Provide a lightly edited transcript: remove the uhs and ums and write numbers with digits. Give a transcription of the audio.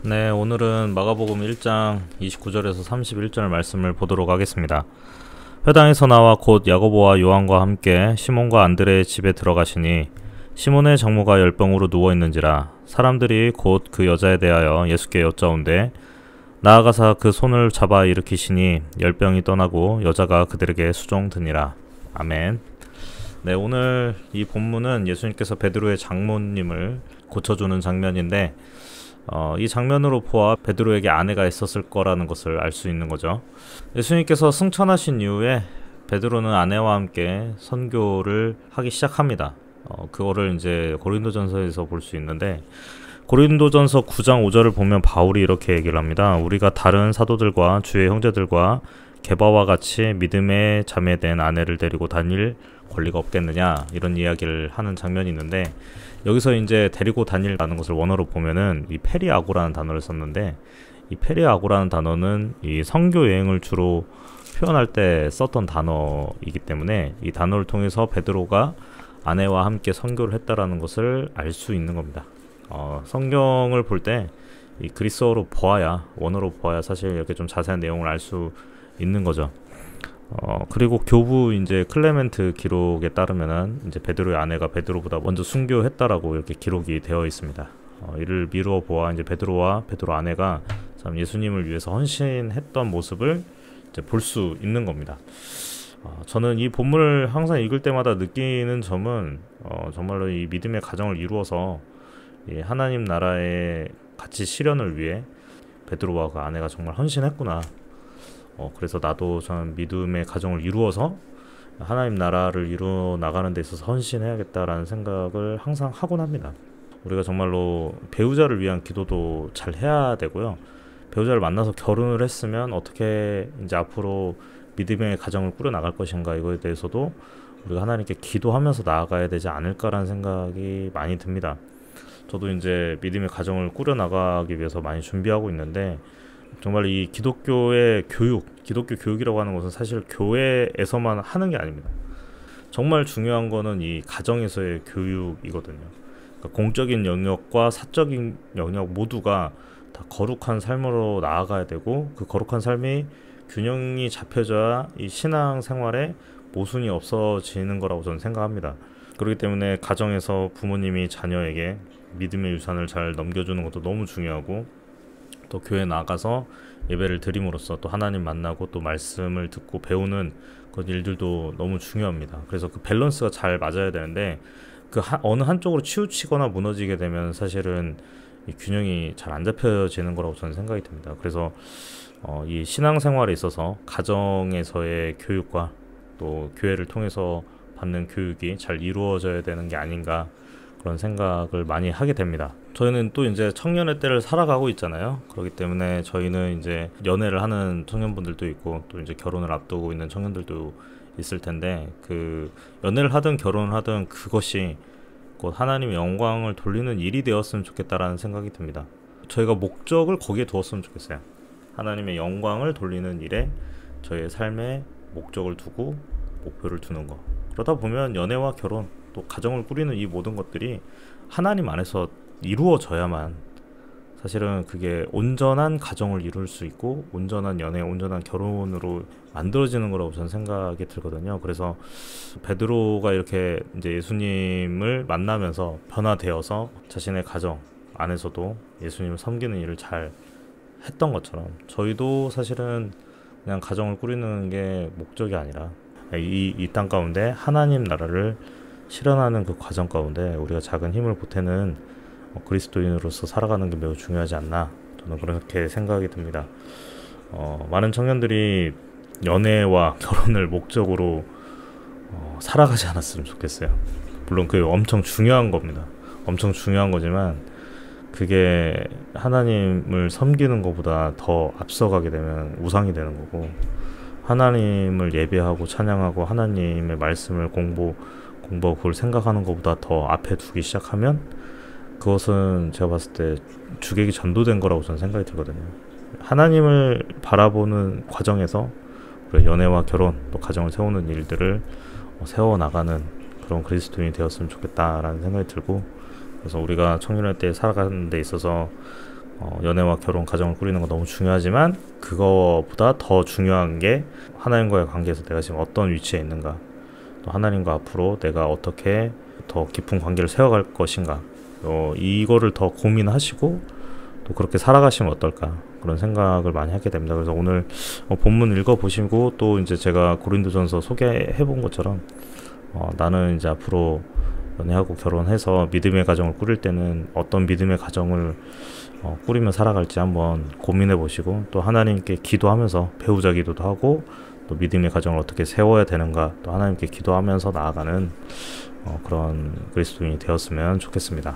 네, 오늘은 마가복음 1장 29절에서 31절 말씀을 보도록 하겠습니다. 회당에서 나와 곧 야고보와 요한과 함께 시몬과 안드레의 집에 들어가시니 시몬의 장모가 열병으로 누워있는지라 사람들이 곧 그 여자에 대하여 예수께 여짜온대 나아가사 그 손을 잡아 일으키시니 열병이 떠나고 여자가 그들에게 수종드니라. 아멘. 네, 오늘 이 본문은 예수님께서 베드로의 장모님을 고쳐주는 장면인데 이 장면으로 보아 베드로에게 아내가 있었을 거라는 것을 알 수 있는 거죠. 예수님께서 승천하신 이후에 베드로는 아내와 함께 선교를 하기 시작합니다. 그거를 이제 고린도전서에서 볼 수 있는데 고린도전서 9장 5절을 보면 바울이 이렇게 얘기를 합니다. 우리가 다른 사도들과 주의 형제들과 게바와 같이 믿음의 자매된 아내를 데리고 다닐 권리가 없겠느냐 이런 이야기를 하는 장면이 있는데 여기서 이제 데리고 다닐라는 것을 원어로 보면은 이 페리아고라는 단어를 썼는데 이 페리아고라는 단어는 이 선교 여행을 주로 표현할 때 썼던 단어이기 때문에 이 단어를 통해서 베드로가 아내와 함께 선교를 했다라는 것을 알 수 있는 겁니다. 성경을 볼 때 이 그리스어로 보아야 원어로 보아야 사실 이렇게 좀 자세한 내용을 알 수 있는 거죠. 그리고 교부 이제 클레멘트 기록에 따르면은 이제 베드로의 아내가 베드로보다 먼저 순교했다라고 이렇게 기록이 되어 있습니다. 이를 미루어 보아 이제 베드로와 베드로 아내가 참 예수님을 위해서 헌신했던 모습을 이제 볼 수 있는 겁니다. 저는 이 본문을 항상 읽을 때마다 느끼는 점은 정말로 이 믿음의 가정을 이루어서 이 하나님 나라의 가치 실현을 위해 베드로와 그 아내가 정말 헌신했구나. 그래서 나도 저는 믿음의 가정을 이루어서 하나님 나라를 이루어 나가는 데 있어서 헌신해야겠다라는 생각을 항상 하곤 합니다. 우리가 정말로 배우자를 위한 기도도 잘 해야 되고요. 배우자를 만나서 결혼을 했으면 어떻게 이제 앞으로 믿음의 가정을 꾸려 나갈 것인가 이거에 대해서도 우리가 하나님께 기도하면서 나아가야 되지 않을까라는 생각이 많이 듭니다. 저도 이제 믿음의 가정을 꾸려 나가기 위해서 많이 준비하고 있는데 정말 이 기독교의 교육, 기독교 교육이라고 하는 것은 사실 교회에서만 하는 게 아닙니다. 정말 중요한 거는 이 가정에서의 교육이거든요. 그러니까 공적인 영역과 사적인 영역 모두가 다 거룩한 삶으로 나아가야 되고 그 거룩한 삶이 균형이 잡혀져야 이 신앙 생활에 모순이 없어지는 거라고 저는 생각합니다. 그렇기 때문에 가정에서 부모님이 자녀에게 믿음의 유산을 잘 넘겨주는 것도 너무 중요하고 또 교회 나가서 예배를 드림으로써 또 하나님 만나고 또 말씀을 듣고 배우는 그런 일들도 너무 중요합니다. 그래서 그 밸런스가 잘 맞아야 되는데 어느 한쪽으로 치우치거나 무너지게 되면 사실은 이 균형이 잘 안 잡혀지는 거라고 저는 생각이 듭니다. 그래서 이 신앙생활에 있어서 가정에서의 교육과 또 교회를 통해서 받는 교육이 잘 이루어져야 되는 게 아닌가 그런 생각을 많이 하게 됩니다. 저희는 또 이제 청년의 때를 살아가고 있잖아요. 그렇기 때문에 저희는 이제 연애를 하는 청년분들도 있고 또 이제 결혼을 앞두고 있는 청년들도 있을 텐데 그 연애를 하든 결혼을 하든 그것이 곧 하나님의 영광을 돌리는 일이 되었으면 좋겠다라는 생각이 듭니다. 저희가 목적을 거기에 두었으면 좋겠어요. 하나님의 영광을 돌리는 일에 저희의 삶에 목적을 두고 목표를 두는 거. 그러다 보면 연애와 결혼 또 가정을 꾸리는 이 모든 것들이 하나님 안에서 이루어져야만 사실은 그게 온전한 가정을 이룰 수 있고 온전한 연애, 온전한 결혼으로 만들어지는 거라고 저는 생각이 들거든요. 그래서 베드로가 이렇게 이제 예수님을 만나면서 변화되어서 자신의 가정 안에서도 예수님을 섬기는 일을 잘 했던 것처럼 저희도 사실은 그냥 가정을 꾸리는 게 목적이 아니라 이 땅 가운데 하나님 나라를 실현하는 그 과정 가운데 우리가 작은 힘을 보태는 그리스도인으로서 살아가는 게 매우 중요하지 않나 저는 그렇게 생각이 듭니다. 많은 청년들이 연애와 결혼을 목적으로 살아가지 않았으면 좋겠어요. 물론 그게 엄청 중요한 겁니다. 엄청 중요한 거지만 그게 하나님을 섬기는 것보다 더 앞서가게 되면 우상이 되는 거고 하나님을 예배하고 찬양하고 하나님의 말씀을 공부하고 그걸 생각하는 것보다 더 앞에 두기 시작하면 그것은 제가 봤을 때 주객이 전도된 거라고 저는 생각이 들거든요. 하나님을 바라보는 과정에서 연애와 결혼 또 가정을 세우는 일들을 세워나가는 그런 그리스도인이 되었으면 좋겠다라는 생각이 들고 그래서 우리가 청년할 때 살아가는 데 있어서 연애와 결혼, 가정을 꾸리는 거 너무 중요하지만 그거보다 더 중요한 게 하나님과의 관계에서 내가 지금 어떤 위치에 있는가, 또 하나님과 앞으로 내가 어떻게 더 깊은 관계를 세워갈 것인가, 이거를 더 고민하시고 또 그렇게 살아가시면 어떨까, 그런 생각을 많이 하게 됩니다. 그래서 오늘 본문 읽어보시고 또 이제 제가 고린도전서 소개해 본 것처럼 나는 이제 앞으로 연애하고 결혼해서 믿음의 가정을 꾸릴 때는 어떤 믿음의 가정을 꾸리며 살아갈지 한번 고민해 보시고, 또 하나님께 기도하면서 배우자 기도도 하고 또 믿음의 가정을 어떻게 세워야 되는가, 또 하나님께 기도하면서 나아가는 그런 그리스도인이 되었으면 좋겠습니다.